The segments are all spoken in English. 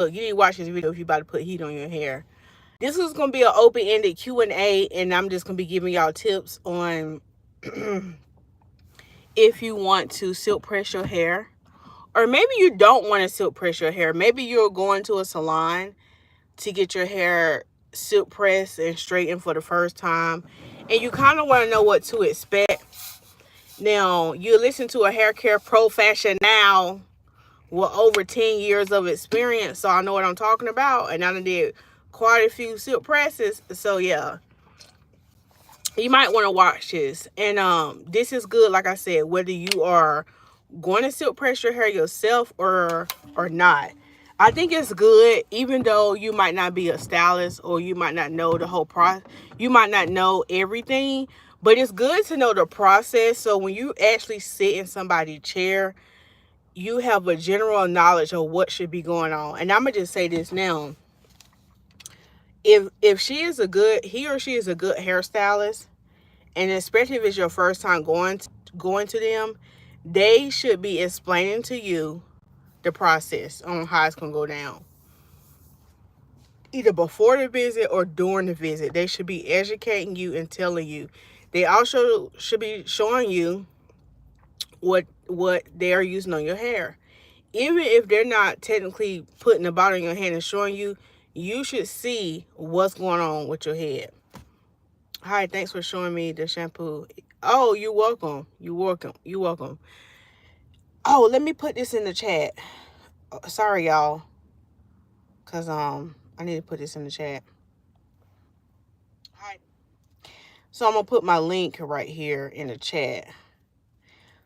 Look, you need to watch this video if you're about to put heat on your hair. This is going to be an open-ended Q&A, and I'm just going to be giving y'all tips on if you want to silk press your hair. Or maybe you don't want to silk press your hair. Maybe you're going to a salon to get your hair silk pressed and straightened for the first time, and you kind of want to know what to expect. Now, you listen to a hair care professional with over 10 years of experience, so I know what I'm talking about, and I did quite a few silk presses. So yeah, you might want to watch this. And this is good, like I said, whether you are going to silk press your hair yourself or not. I think it's good, even though you might not be a stylist or you might not know the whole process, you might not know everything, but it's good to know the process. So when you actually sit in somebody's chair, you have a general knowledge of what should be going on. And I'm gonna just say this now: if he or she is a good hairstylist, and especially if it's your first time going to them, they should be explaining to you the process on how it's gonna go down. Either before the visit or during the visit, they should be educating you and telling you. They also should be showing you what they are using on your hair. Even if they're not technically putting the bottle in your hand and showing you, you should see what's going on with your head. Hi, thanks for showing me the shampoo. Oh, you're welcome. You're welcome. You're welcome. Oh, let me put this in the chat. Sorry, y'all. Because I need to put this in the chat. Hi. So I'm going to put my link right here in the chat.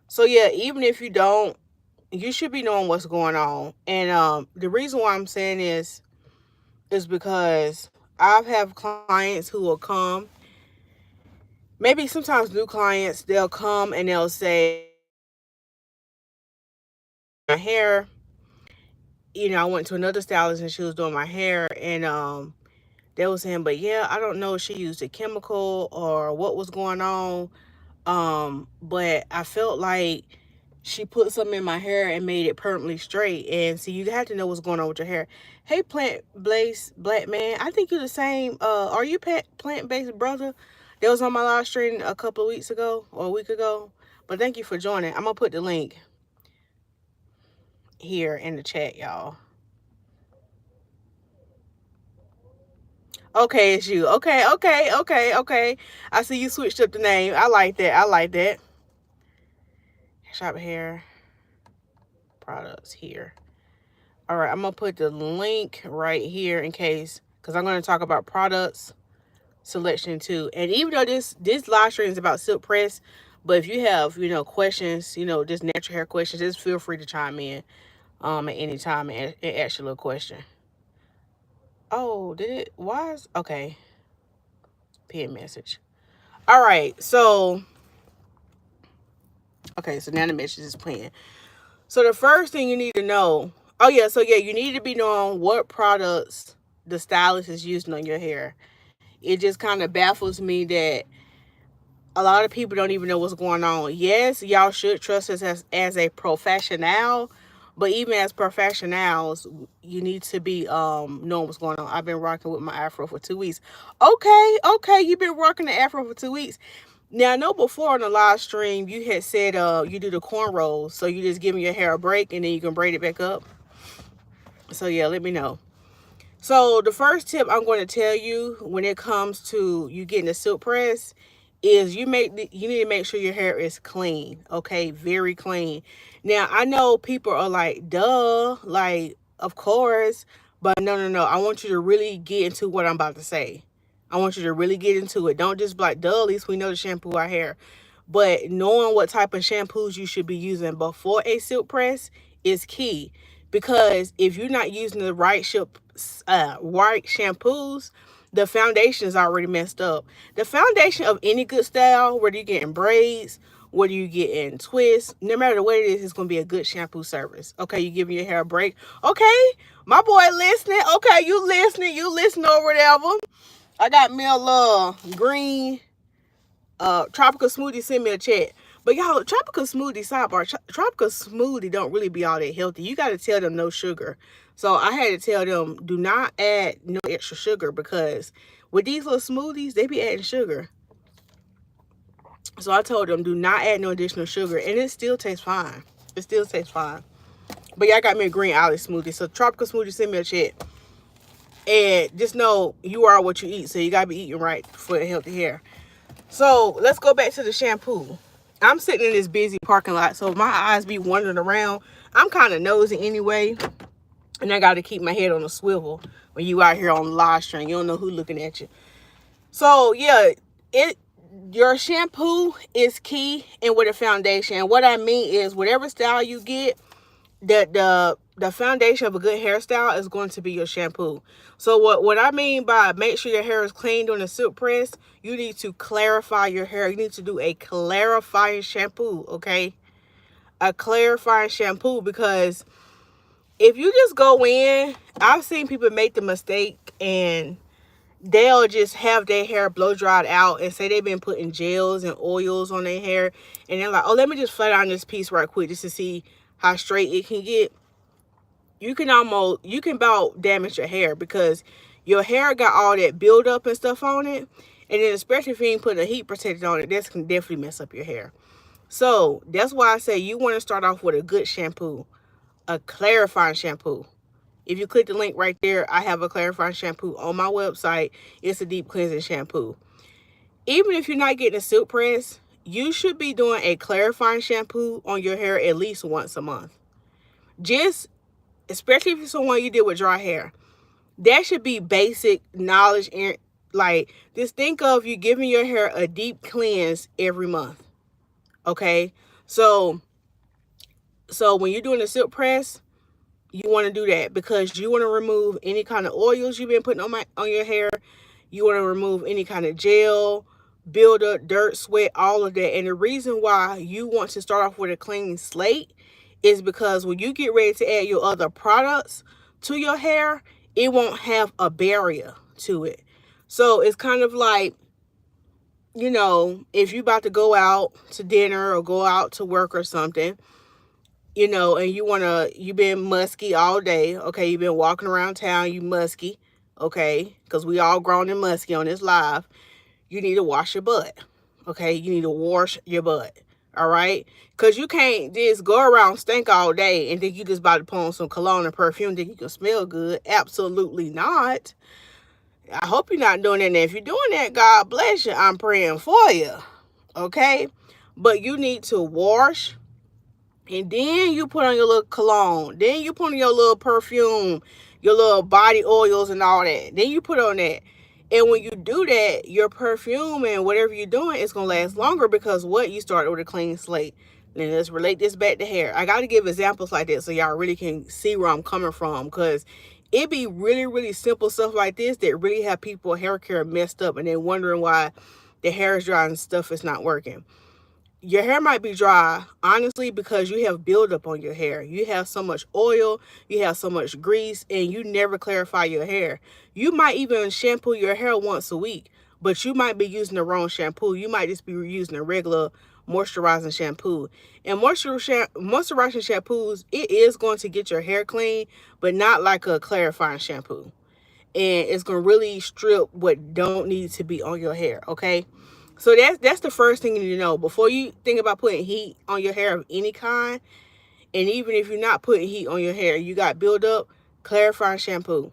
So yeah, even if you don't, you should be knowing what's going on. And the reason why I'm saying this is because I've have clients who will come, maybe sometimes new clients, they'll come and they'll say, my hair, you know, I went to another stylist and she was doing my hair, and they were saying, but yeah, I don't know if she used a chemical or what was going on, but I felt like she put something in my hair and made it permanently straight. And so you have to know what's going on with your hair. Hey, plant-based black man, I think you're the same. Are you plant-based brother that was on my live stream a couple of weeks ago or a week ago? But thank you for joining. I'm gonna put the link here in the chat, y'all. Okay, it's you. Okay. I see you switched up the name. I like that. Shop hair products here. All right, I'm gonna put the link right here in case, because I'm gonna talk about products selection too. And even though this live stream is about silk press, but if you have, you know, questions, you know, just natural hair questions, just feel free to chime in at any time and ask your little question. Oh, did it? Why is okay? Pin message. All right, so okay, so now the message is playing. So the first thing you need to know, you need to be knowing what products the stylist is using on your hair. It just kind of baffles me that a lot of people don't even know what's going on. Yes, y'all should trust us as a professional, but even as professionals, you need to be knowing what's going on. I've been rocking with my afro for 2 weeks. Okay, you've been rocking the afro for 2 weeks. Now, I know before on the live stream, you had said you do the cornrows, so you just giving your hair a break and then you can braid it back up. So yeah, let me know. So the first tip I'm going to tell you when it comes to you getting a silk press is you need to make sure your hair is clean, okay? Very clean. Now, I know people are like, duh, like, of course, but no. I want you to really get into what I'm about to say. I want you to really get into it. Don't just be like, duh, at least we know to shampoo our hair. But knowing what type of shampoos you should be using before a silk press is key. Because if you're not using the right shampoos, the foundation is already messed up. The foundation of any good style, whether you're getting braids, whether you're getting twists, no matter what it is, it's going to be a good shampoo service. Okay, you're giving your hair a break. Okay, my boy listening. Okay, you listening or whatever. I got me a green tropical smoothie. Send me a chat. But y'all, tropical smoothie, sidebar, tropical smoothie don't really be all that healthy. You got to tell them no sugar. So I had to tell them, do not add no extra sugar, because with these little smoothies, they be adding sugar. So I told them, do not add no additional sugar, and it still tastes fine. It still tastes fine. But y'all got me a green olive smoothie. So tropical smoothie, send me a check. And just know you are what you eat. So you got to be eating right for healthy hair. So let's go back to the shampoo. I'm sitting in this busy parking lot, so my eyes be wandering around. I'm kind of nosy anyway. And I got to keep my head on a swivel when you out here on the live stream. You don't know who looking at you. So yeah, your shampoo is key, and with a foundation. And what I mean is, whatever style you get, the foundation of a good hairstyle is going to be your shampoo. So what I mean by make sure your hair is clean during the silk press, you need to clarify your hair. You need to do a clarifying shampoo, okay? A clarifying shampoo, because if you just go in, I've seen people make the mistake and they'll just have their hair blow dried out and say they've been putting gels and oils on their hair, and they're like, oh, let me just flat iron this piece right quick just to see how straight it can get. You can about damage your hair, because your hair got all that buildup and stuff on it, and then especially if you ain't putting a heat protector on it, this can definitely mess up your hair. So that's why I say you want to start off with a good shampoo, a clarifying shampoo. If you click the link right there, I have a clarifying shampoo on my website. It's a deep cleansing shampoo. Even if you're not getting a silk press, you should be doing a clarifying shampoo on your hair at least once a month. Just, especially if it's someone you deal with dry hair, that should be basic knowledge. And like, just think of you giving your hair a deep cleanse every month. Okay, so when you're doing a silk press, you want to do that because you want to remove any kind of oils you've been putting on your hair. You want to remove any kind of gel, buildup, dirt, sweat, all of that. And the reason why you want to start off with a clean slate is because when you get ready to add your other products to your hair, it won't have a barrier to it. So it's kind of like, you know, if you're about to go out to dinner or go out to work or something, you know, and you've been musky all day. Okay, you've been walking around town, you musky. Okay, because we all grown and musky on this live. You need to wash your butt. Okay, you need to wash your butt. All right, because you can't just go around stink all day and think you just about to put on some cologne and perfume, think you can smell good. Absolutely not. I hope you're not doing that. And if you're doing that, God bless you. I'm praying for you. Okay, but you need to wash. And then you put on your little cologne. Then you put on your little perfume, your little body oils and all that. Then you put on that. And when you do that, your perfume and whatever you're doing is going to last longer, because what? You started with a clean slate. Then let's relate this back to hair. I got to give examples like that so y'all really can see where I'm coming from, because it be really, really simple stuff like this that really have people hair care messed up, and they're wondering why the hair is dry and stuff is not working. Your hair might be dry, honestly, because you have buildup on your hair. You have so much oil, you have so much grease, and you never clarify your hair. You might even shampoo your hair once a week, but you might be using the wrong shampoo. You might just be using a regular moisturizing shampoo. And moisturizing shampoos, it is going to get your hair clean, but not like a clarifying shampoo. And it's going to really strip what don't need to be on your hair, okay? So that's the first thing you need to know. Before you think about putting heat on your hair of any kind, and even if you're not putting heat on your hair, you got buildup, clarifying shampoo.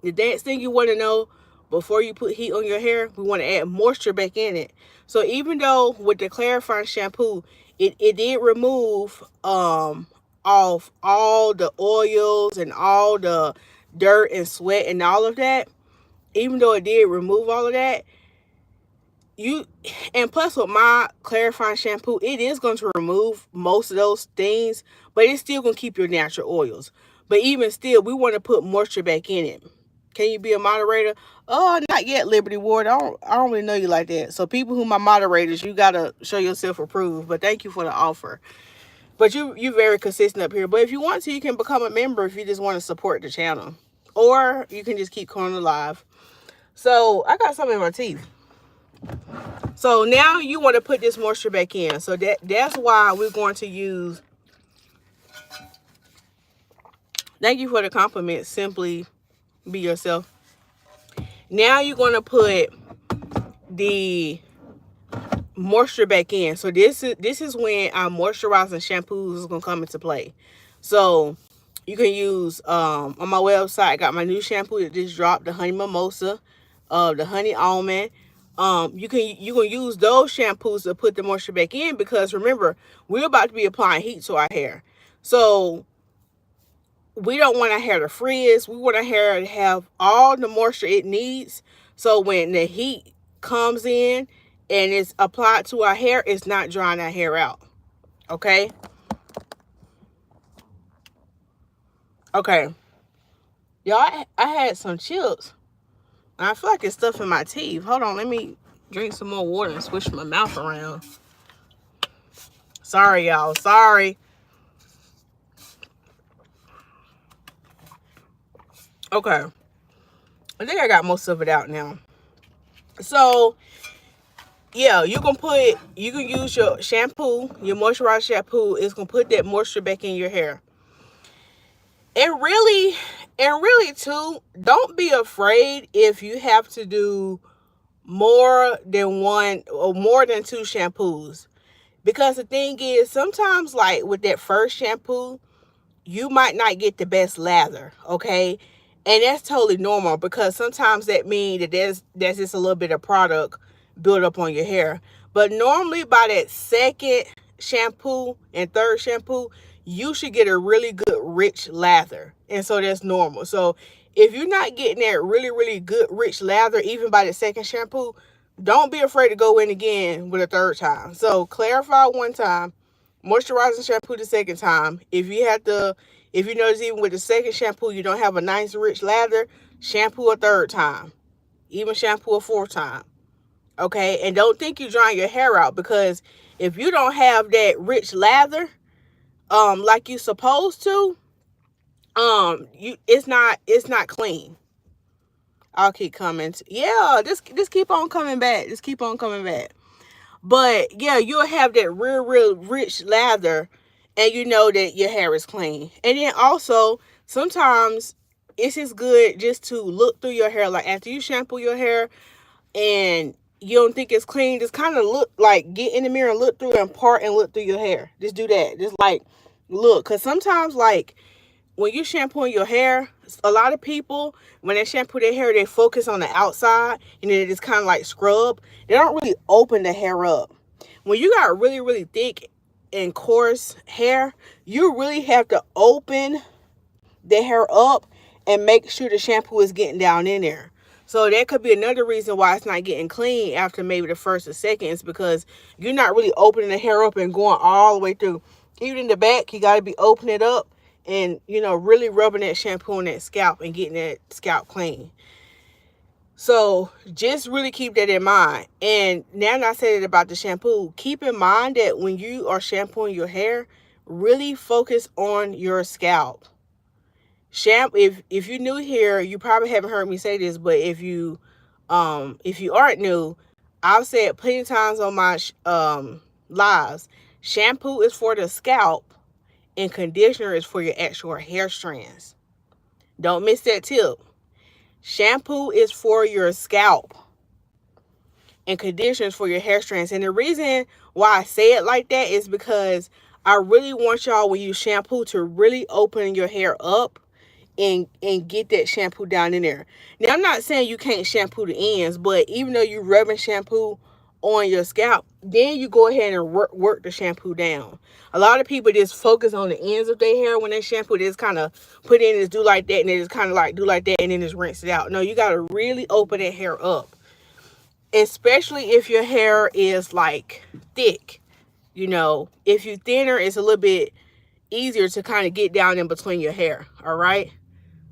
The next thing you want to know before you put heat on your hair, we want to add moisture back in it. So even though with the clarifying shampoo, it did remove off all the oils and all the dirt and sweat and all of that, even though it did remove all of that, and plus with my clarifying shampoo, it is going to remove most of those things, but it's still going to keep your natural oils. But even still, we want to put moisture back in it. Can you be a moderator? Oh, not yet, Liberty Ward. I don't really know you like that. So people who are my moderators, you got to show yourself approved. But thank you for the offer. But you're very consistent up here. But if you want to, you can become a member if you just want to support the channel. Or you can just keep coming alive. So I got something in my teeth. So now you want to put this moisture back in. So that's why we're going to use, thank you for the compliment, simply be yourself. Now you're going to put the moisture back in. So this is when our moisturizing shampoos is going to come into play. So you can use, on my website, I got my new shampoo that just dropped, the honey mimosa, the honey almond. You can use those shampoos to put the moisture back in, because remember, we're about to be applying heat to our hair. So we don't want our hair to frizz. We want our hair to have all the moisture it needs. So when the heat comes in and it's applied to our hair, it's not drying our hair out. Okay? Okay. Y'all, I had some chips. I feel like it's stuff in my teeth. Hold on, let me drink some more water and swish my mouth around. Sorry, y'all. Sorry. Okay. I think I got most of it out now. So, yeah, you can use your shampoo, your moisturized shampoo. It's going to put that moisture back in your hair. And really too, don't be afraid if you have to do more than one or more than two shampoos. Because the thing is, sometimes like with that first shampoo, you might not get the best lather, okay? And that's totally normal, because sometimes that means that there's just a little bit of product built up on your hair. But normally by that second shampoo and third shampoo, you should get a really good rich lather. And so that's normal. So if you're not getting that really good rich lather even by the second shampoo, don't be afraid to go in again with a third time. So clarify one time, moisturizing shampoo the second time. If you notice even with the second shampoo you don't have a nice rich lather, shampoo a third time. Even shampoo a fourth time. Okay? And don't think you're drying your hair out, because if you don't have that rich lather like you're supposed to, it's not clean. I'll keep coming. Yeah, just keep on coming back. Just keep on coming back. But yeah, you'll have that real rich lather, and you know that your hair is clean. And then also, sometimes it's just good just to look through your hair. Like after you shampoo your hair and you don't think it's clean, just kind of look, like get in the mirror and look through and part and look through your hair. Just do that. Just like look, because sometimes like when you shampooing your hair, a lot of people, when they shampoo their hair, they focus on the outside and then they just kind of like scrub. They don't really open the hair up. When you got really thick and coarse hair, you really have to open the hair up and make sure the shampoo is getting down in there. So that could be another reason why it's not getting clean after maybe the first or second, is because you're not really opening the hair up and going all the way through. Even in the back, you got to be opening it up and, you know, really rubbing that shampoo on that scalp and getting that scalp clean. So just really keep that in mind. And now that I said it about the shampoo, keep in mind that when you are shampooing your hair, really focus on your scalp. If you're new here, you probably haven't heard me say this, but if you aren't new, I've said plenty of times on my lives, shampoo is for the scalp and conditioner is for your actual hair strands. Don't miss that tip. Shampoo is for your scalp and conditioner is for your hair strands. And the reason why I say it like that is because I really want y'all, when you shampoo, to really open your hair up and get that shampoo down in there. Now, I'm not saying you can't shampoo the ends, but even though you're rubbing shampoo on your scalp, then you go ahead and work the shampoo down. A lot of people just focus on the ends of their hair when they shampoo. They just kind of put in and do like that, and they just kind of like do like that, and then just rinse it out. No, you got to really open that hair up, especially if your hair is like thick. You know, if you're thinner, it's a little bit easier to kind of get down in between your hair. All right.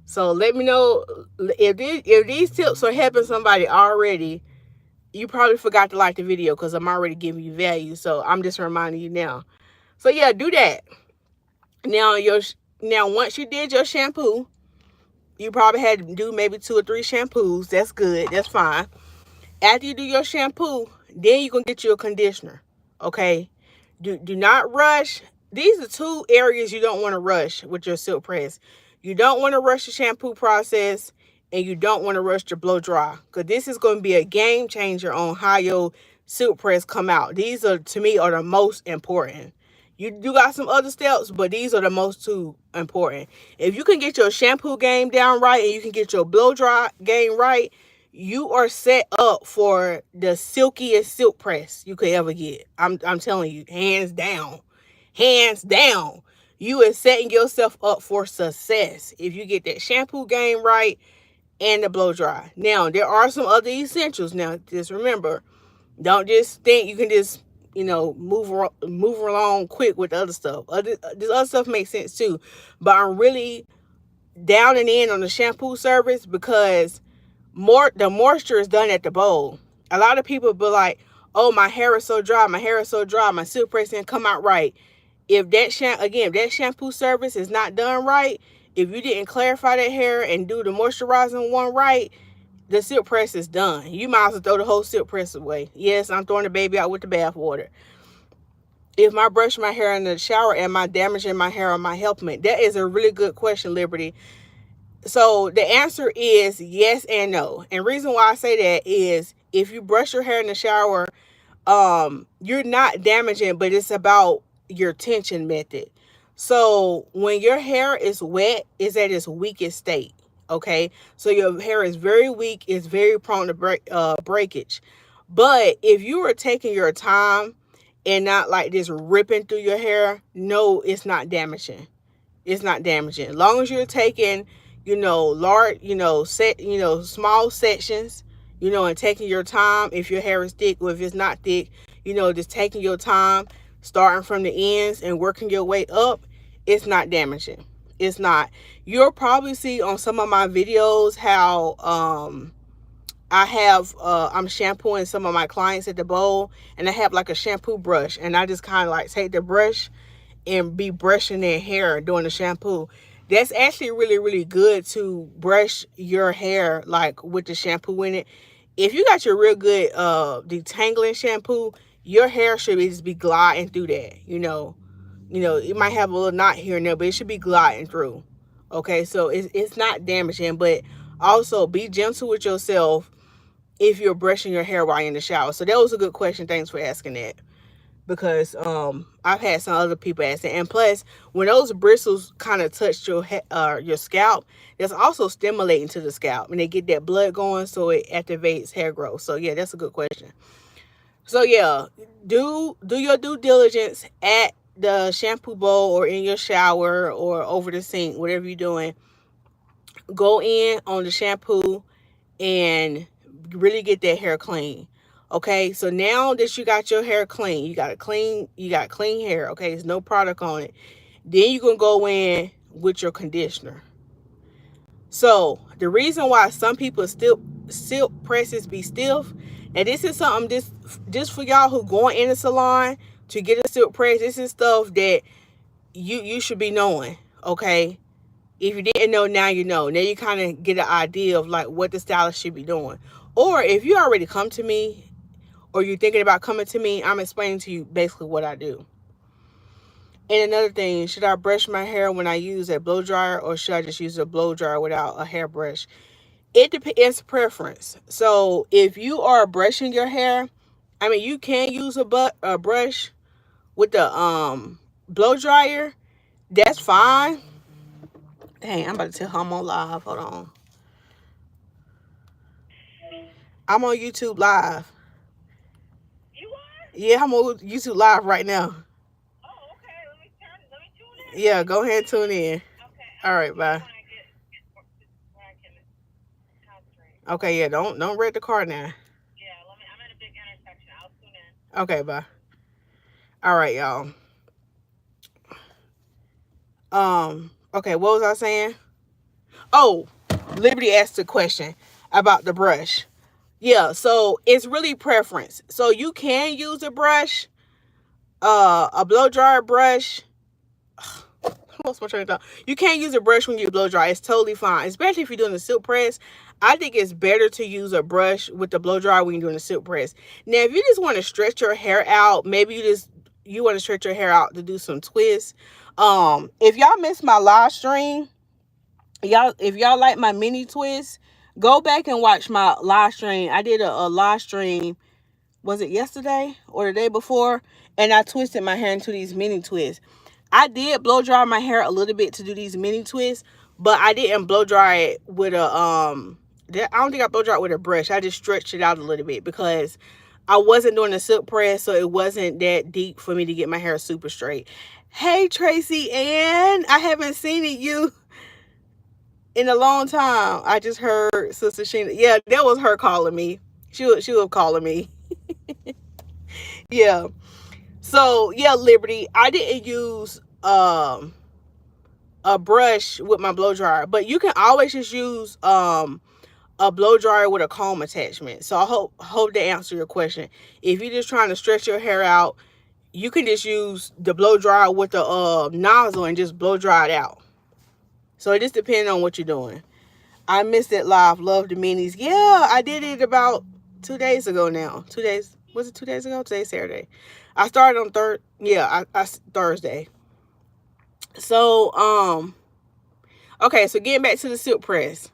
So let me know if these tips are helping somebody already. You probably forgot to like the video because I'm already giving you value. So I'm just reminding you now. So yeah, do that. Now once you did your shampoo, you probably had to do maybe 2 or 3 shampoos. That's good. That's fine. After you do your shampoo, then you can get you a conditioner. Okay? Do not rush. These are two areas you don't want to rush with your silk press. You don't want to rush the shampoo process, and you don't want to rush the blow dry, because this is going to be a game changer on how your silk press come out. These are, to me, are the most important. You got some other steps, but these are the most two important. If you can get your shampoo game down right and you can get your blow dry game right, you are set up for the silkiest silk press you could ever get. I'm telling you, hands down. Hands down. You are setting yourself up for success if you get that shampoo game right and the blow dry. Now, there are some other essentials. Now, just remember, don't just think you can just, move along quick with the other stuff. This other stuff makes sense too. But I'm really down and in on the shampoo service, because the moisture is done at the bowl. A lot of people be like, oh, my hair is so dry, my silk press didn't come out right. If that shampoo service is not done right, if you didn't clarify that hair and do the moisturizing one right, the silk press is done. You might as well throw the whole silk press away. Yes, I'm throwing the baby out with the bathwater. If I brush my hair in the shower, am I damaging my hair, or am I helping it? That is a really good question, Liberty. So the answer is yes and no. And reason why I say that is, if you brush your hair in the shower, you're not damaging, but it's about your tension method. So when your hair is wet, it's at its weakest state. Okay, so your hair is very weak, it's very prone to breakage. But if you are taking your time and not like this ripping through your hair, no, it's not damaging. It's not damaging. As long as you're taking, large, small sections, and taking your time. If your hair is thick or if it's not thick, just taking your time, starting from the ends and working your way up, it's not damaging. It's not. You'll probably see on some of my videos how I'm shampooing some of my clients at the bowl, and I have like a shampoo brush, and I just kind of like take the brush and be brushing their hair during the shampoo. That's actually really, really good to brush your hair like with the shampoo in it. If you got your real good detangling shampoo, your hair should just be gliding through that. It might have a little knot here and there, but it should be gliding through. Okay, so it's not damaging, but also be gentle with yourself if you're brushing your hair while you're in the shower. So that was a good question. Thanks for asking that, because I've had some other people ask it. And plus, when those bristles kind of touch your scalp, that's also stimulating to the scalp, and they get that blood going, so it activates hair growth. So yeah, that's a good question. So yeah, do your due diligence at the shampoo bowl or in your shower or over the sink, whatever you're doing. Go in on the shampoo and really get that hair clean. Okay, so now that you got your hair clean, you got clean hair. Okay, there's no product on it. Then you can go in with your conditioner. So the reason why some people still silk presses be stiff, and this is something just for y'all who going in the salon to get a silk press. This is stuff that you should be knowing. Okay, if you didn't know, now you know. Now you kind of get an idea of like what the stylist should be doing. Or if you already come to me, or you're thinking about coming to me, I'm explaining to you basically what I do. And another thing, should I brush my hair when I use a blow dryer, or should I just use a blow dryer without a hairbrush? It depends, preference. So if you are brushing your hair, you can use a brush with the blow dryer. That's fine. Dang, I'm about to tell her I'm on live. Hold on. I'm on YouTube live. You are? Yeah, I'm on YouTube live right now. Oh, okay. Let me tune in. Yeah, go ahead and tune in. Okay. All right, bye. When I can concentrate. Okay, yeah, don't wreck the car now. Yeah, I'm in a big intersection. I'll tune in. Okay, bye. All right, y'all. Okay, what was I saying? Oh, Liberty asked a question about the brush. Yeah, so it's really preference. So you can use a brush, a blow dryer brush. What's my train of thought? You can't use a brush when you blow dry. It's totally fine, especially if you're doing a silk press. I think it's better to use a brush with the blow dry when you're doing a silk press. Now, if you just want to stretch your hair out, maybe you want to stretch your hair out to do some twists. If y'all missed my live stream, if y'all like my mini twists, go back and watch my live stream. I did a live stream, was it yesterday or the day before? And I twisted my hair into these mini twists. I did blow dry my hair a little bit to do these mini twists, but I didn't blow dry it with a I don't think I blow dry it with a brush. I just stretched it out a little bit because I wasn't doing a silk press, so it wasn't that deep for me to get my hair super straight. Hey Tracy Ann, I haven't seen you in a long time. I just heard Sister Sheena. Yeah, that was her calling me. She was calling me. Yeah. So yeah, Liberty, I didn't use a brush with my blow dryer, but you can always just use a blow dryer with a comb attachment. So I hope that answer your question. If you're just trying to stretch your hair out, you can just use the blow dryer with the nozzle and just blow dry it out. So it just depends on what you're doing. I missed it live. Love the minis. Yeah, I did it about 2 days ago now. 2 days. Was it 2 days ago? Today's Saturday. I started on Thursday. So, okay, so getting back to the silk press.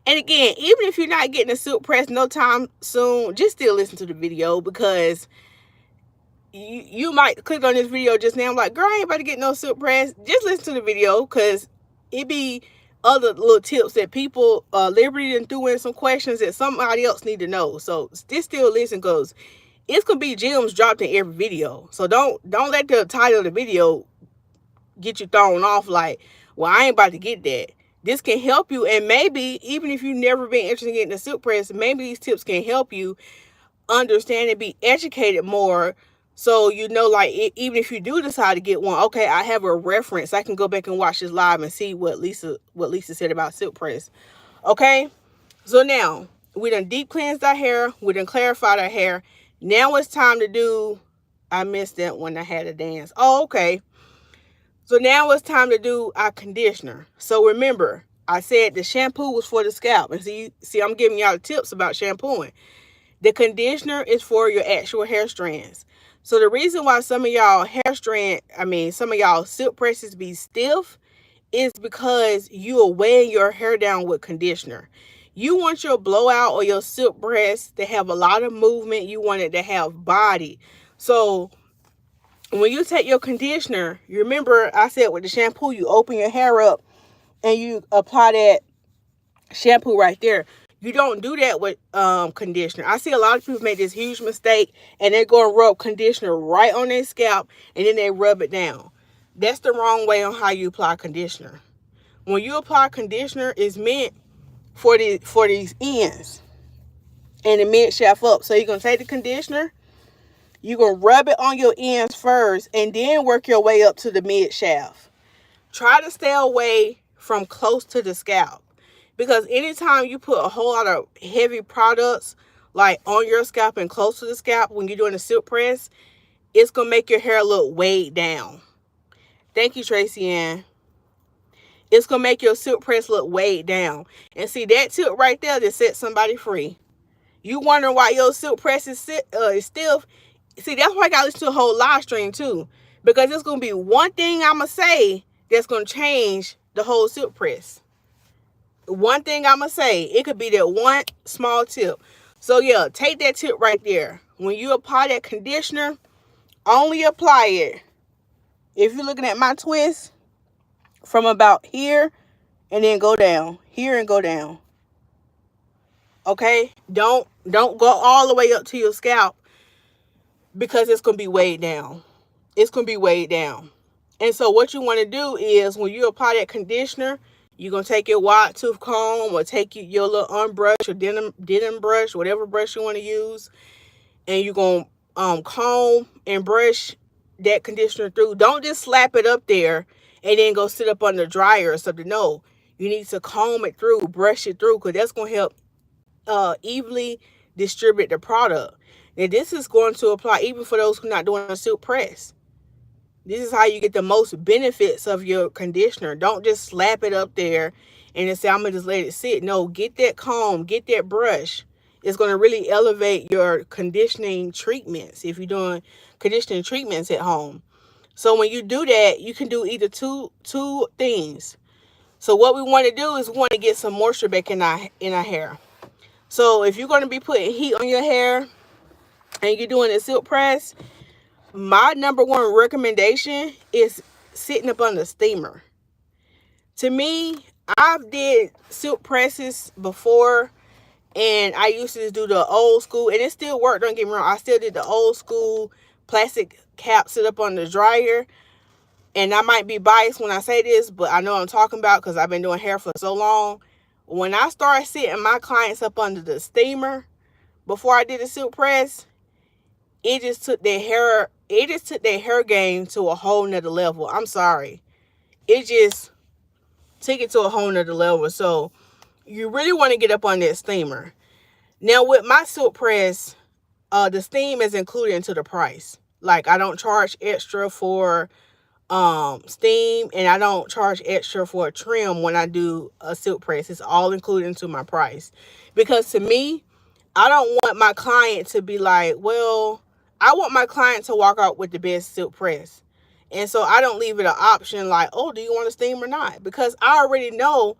And again, even if you're not getting a silk press no time soon, just still listen to the video, because you might click on this video just now, like, girl, I ain't about to get no silk press. Just listen to the video, because it be other little tips that people, Liberty done threw in some questions that somebody else need to know. So just still listen, because it's gonna be gems dropped in every video. So don't let the title of the video get you thrown off like, well, I ain't about to get that. This can help you, and maybe even if you've never been interested in getting a silk press, maybe these tips can help you understand and be educated more. So you know, like, even if you do decide to get one, okay, I have a reference. I can go back and watch this live and see what Lisa said about silk press. Okay, so now we done deep cleansed our hair, we done clarified our hair. Now it's time to do, I missed that when I had a dance. Oh, okay. So now it's time to do our conditioner. So remember, I said the shampoo was for the scalp. And see, I'm giving y'all tips about shampooing. The conditioner is for your actual hair strands. So the reason why some of y'all some of y'all silk presses be stiff is because you are weighing your hair down with conditioner. You want your blowout or your silk press to have a lot of movement. You want it to have body. So when you take your conditioner, you remember I said with the shampoo, you open your hair up and you apply that shampoo right there. You don't do that with conditioner. I see a lot of people make this huge mistake, and they're going to rub conditioner right on their scalp, and then they rub it down. That's the wrong way on how you apply conditioner. When you apply conditioner, it's meant for these ends and the mid shaft up. So you're going to take the conditioner, you're going to rub it on your ends first, and then work your way up to the mid shaft. Try to stay away from close to the scalp, because anytime you put a whole lot of heavy products like on your scalp and close to the scalp when you're doing a silk press, it's going to make your hair look weighed down. Thank you, Tracy Ann. It's going to make your silk press look weighed down. And see, that tip right there that set somebody free. You wondering why your silk press is stiff? See, that's why I got to listen to a whole live stream too. Because it's going to be one thing I'm going to say that's going to change the whole silk press. One thing I'm going to say, it could be that one small tip. So yeah, take that tip right there. When you apply that conditioner, only apply it, if you're looking at my twist, from about here and then go down. Here and go down. Okay? Don't go all the way up to your scalp, because it's going to be weighed down. It's going to be weighed down. And so what you want to do is, when you apply that conditioner, you're going to take your wide tooth comb, or take your little unbrush or denim brush, whatever brush you want to use, and you're going to comb and brush that conditioner through. Don't just slap it up there and then go sit up on the dryer or something. No, you need to comb it through, brush it through, because that's going to help evenly distribute the product. Now, this is going to apply even for those who are not doing a silk press. This is how you get the most benefits of your conditioner. Don't just slap it up there and then say, I'm going to just let it sit. No, get that comb, get that brush. It's going to really elevate your conditioning treatments if you're doing conditioning treatments at home. So when you do that, you can do either two things. So what we want to do is we want to get some moisture back in our hair. So if you're going to be putting heat on your hair and you're doing a silk press, my number one recommendation is sitting up on the steamer. To me, I've did silk presses before, and I used to do the old school, and it still worked, don't get me wrong. I still did the old school plastic cap sit up on the dryer. And I might be biased when I say this, but I know what I'm talking about because I've been doing hair for so long. When I started sitting my clients up under the steamer before I did the silk press, it just took their hair game to a whole nother level. I'm sorry. It just took it to a whole nother level. So you really want to get up on that steamer. Now with my silk press, the steam is included into the price. Like, I don't charge extra for steam, and I don't charge extra for a trim when I do a silk press. It's all included into my price, because to me, I don't want my client to be like, well, I want my client to walk out with the best silk press. And so I don't leave it an option like, oh, do you want to steam or not? Because I already know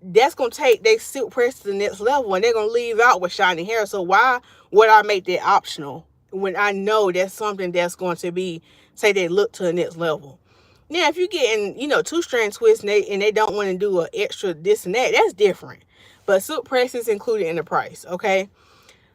that's going to take their silk press to the next level, and they're going to leave out with shiny hair. So why would I make that optional when I know that's something that's going to be, say they look to the next level? Now, if you're getting, 2-strand twists and they don't want to do an extra this and that, that's different. But silk press is included in the price, okay?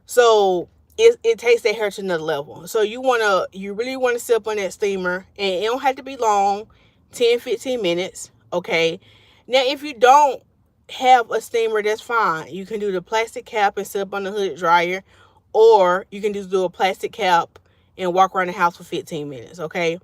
So it takes that hair to another level. So you really want to sit up on that steamer, and it don't have to be long, 10, 15 minutes, okay? Now, if you don't have a steamer, that's fine. You can do the plastic cap and sit up on the hooded dryer, or you can just do a plastic cap and walk around the house for 15 minutes, okay?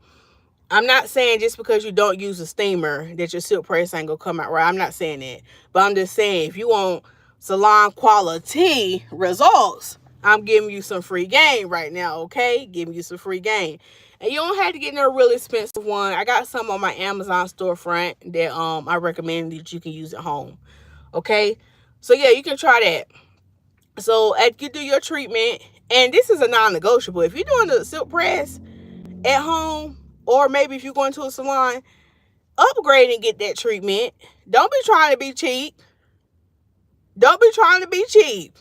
I'm not saying just because you don't use a steamer that your silk press ain't gonna come out right. I'm not saying that. But I'm just saying, if you want salon quality results, I'm giving you some free game right now, okay? Giving you some free game. And you don't have to get no really expensive one. I got some on my Amazon storefront that I recommend that you can use at home, okay? So yeah, you can try that. So as you do your treatment, and this is a non-negotiable. If you're doing the silk press at home, or maybe if you're going to a salon, upgrade and get that treatment. Don't be trying to be cheap. Don't be trying to be cheap.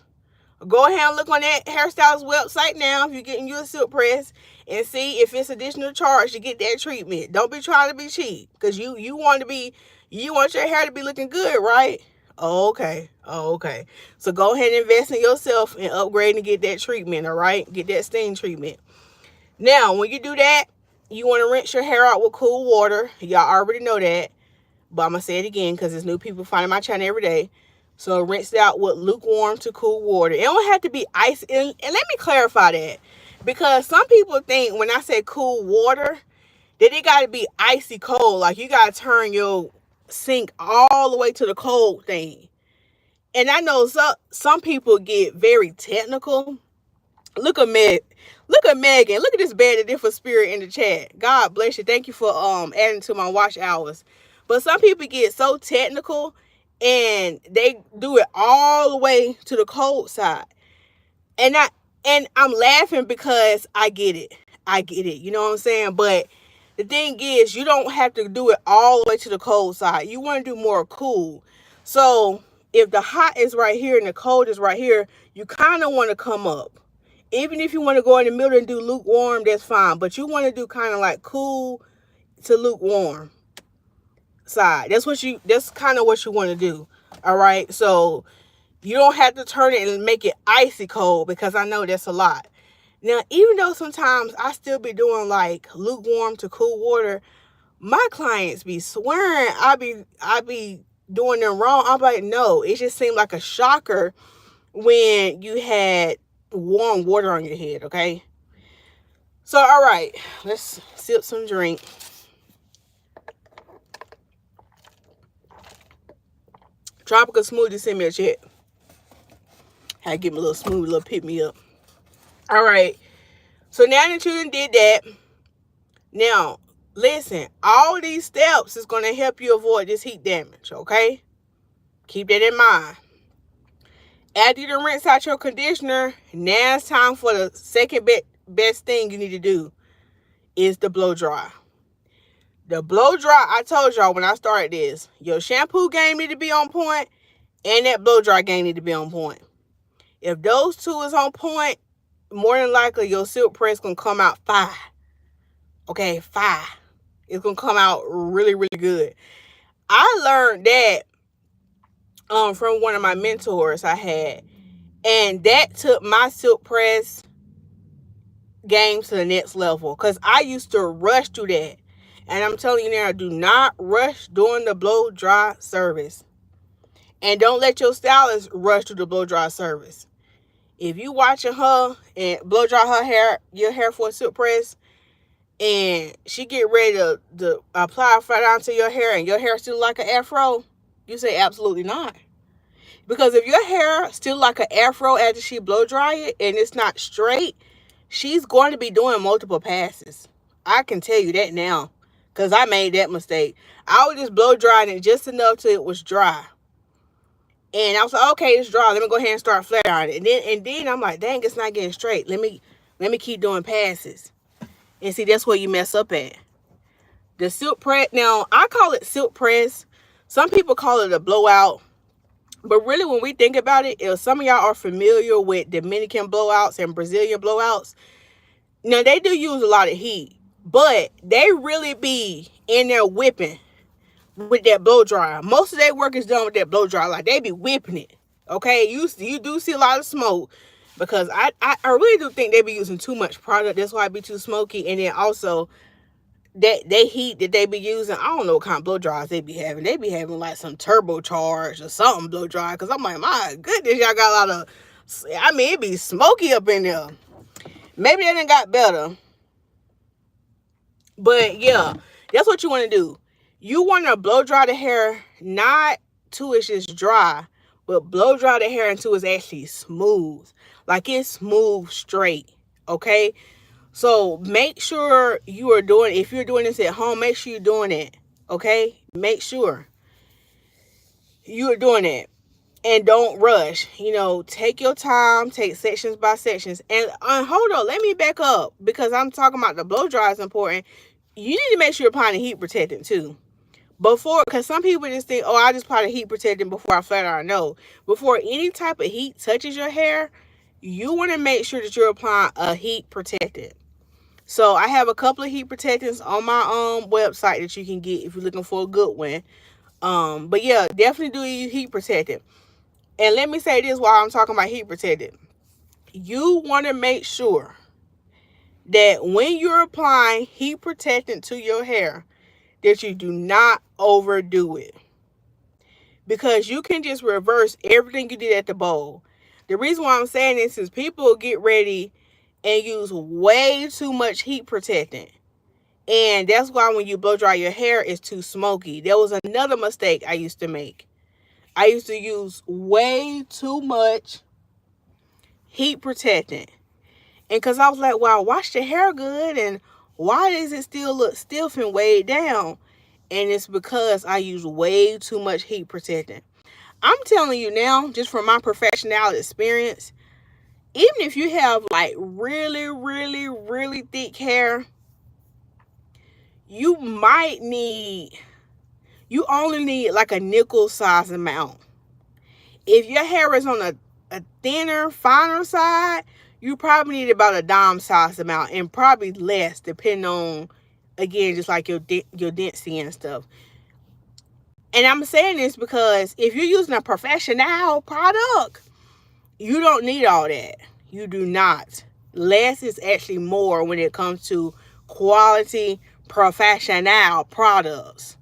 Go ahead and look on that hairstylist website now if you're getting you a silk press, and see if it's additional charge to get that treatment. Don't be trying to be cheap, because you want your hair to be looking good, right? Okay. So go ahead and invest in yourself and upgrade and get that treatment, all right? Get that steam treatment. Now, when you do that, you want to rinse your hair out with cool water. Y'all already know that, but I'm going to say it again because there's new people finding my channel every day. So rinse it out with lukewarm to cool water. It don't have to be ice. And let me clarify that, because some people think when I say cool water that it got to be icy cold. Like you got to turn your sink all the way to the cold thing. And I know some people get very technical. Look at Megan. Look at this bad different spirit in the chat. God bless you. Thank you for adding to my watch hours. But some people get so technical and they do it all the way to the cold side. And I'm laughing because I get it. You know what I'm saying? But the thing is, you don't have to do it all the way to the cold side. You want to do more cool. So if the hot is right here and the cold is right here, you kind of want to come up. Even if you want to go in the middle and do lukewarm, that's fine. But you want to do kind of like cool to lukewarm side. That's kind of what you want to do. All right. So you don't have to turn it and make it icy cold, because I know that's a lot. Now, even though sometimes I still be doing like lukewarm to cool water, my clients be swearing I be doing them wrong. I'm like, no, it just seemed like a shocker when you had warm water on your head, okay? So, all right, let's sip some drink. Tropical Smoothie, send me a check. I give me a little smoothie, a little pick me up. All right, so now that you done did that, now Listen, all these steps is going to help you avoid this heat damage, okay? Keep that in mind. After you rinse out your conditioner, now it's time for the second best thing you need to do is the blow dry. The blow dry, I told y'all when I started this, your shampoo game need to be on point and that blow dry game need to be on point. If those two is on point, more than likely your silk press going to come out fire. Okay, fire. It's going to come out really, really good. I learned that from one of my mentors I had. And that took my silk press game to the next level. Because I used to rush through that. And I'm telling you now, do not rush during the blow dry service. And don't let your stylist rush through the blow dry service. If you watching her and blow dry her hair, your hair for a silk press, and she get ready to apply flat onto your hair and your hair still like an afro, you say absolutely not. Because if your hair still like an afro after she blow dry it and it's not straight, she's going to be doing multiple passes. I can tell you that now. Because I made that mistake. I was just blow drying it just enough till it was dry. And I was like, okay, it's dry. Let me go ahead and start flat ironing it. And then I'm like, dang, it's not getting straight. Let me keep doing passes. And see, that's where you mess up at. The silk press, now, I call it silk press. Some people call it a blowout. But really, when we think about it, if some of y'all are familiar with Dominican blowouts and Brazilian blowouts, now, they do use a lot of heat. But they really be in there whipping with that blow dryer. Most of their work is done with that blow dryer. Like, they be whipping it. Okay? You do see a lot of smoke. Because I really do think they be using too much product. That's why it be too smoky. And then also, that heat that they be using, I don't know what kind of blow dryers they be having. They be having like some turbocharged or something blow dryer. Because I'm like, my goodness, y'all got a lot of, I mean, it be smoky up in there. Maybe they done got better. But yeah, that's what you want to do. You want to blow dry the hair, not till it's just dry, but blow dry the hair until it's actually smooth. Like it's smooth straight. Okay? So make sure you are doing, if you're doing this at home, make sure you're doing it. Okay? Make sure you are doing it. And don't rush. You know, take your time, take sections by sections. And hold on, let me back up. Because I'm talking about the blow dry is important. You need to make sure you're applying the heat protectant too. Because some people just think, oh, I just apply the heat protectant before I flat iron. No. Before any type of heat touches your hair, you want to make sure that you're applying a heat protectant. So I have a couple of heat protectants on my website that you can get if you're looking for a good one. But yeah, definitely do use heat protectant. And let me say this while I'm talking about heat protectant. You want to make sure that when you're applying heat protectant to your hair, that you do not overdo it. Because you can just reverse everything you did at the bowl. The reason why I'm saying this is people get ready and use way too much heat protectant. And that's why when you blow dry your hair, it's too smoky. There was another mistake I used to make. I used to use way too much heat protectant. And because I was like, well, I washed the hair good, and why does it still look stiff and weighed down? And it's because I use way too much heat protectant. I'm telling you now, just from my professional experience, even if you have like really, really, really thick hair, you only need like a nickel size amount. If your hair is on a thinner, finer side, you probably need about a dime size amount, and probably less depending on, again, just like your density and stuff. And I'm saying this because if you're using a professional product, you don't need all that. You do not. Less is actually more when it comes to quality professional products.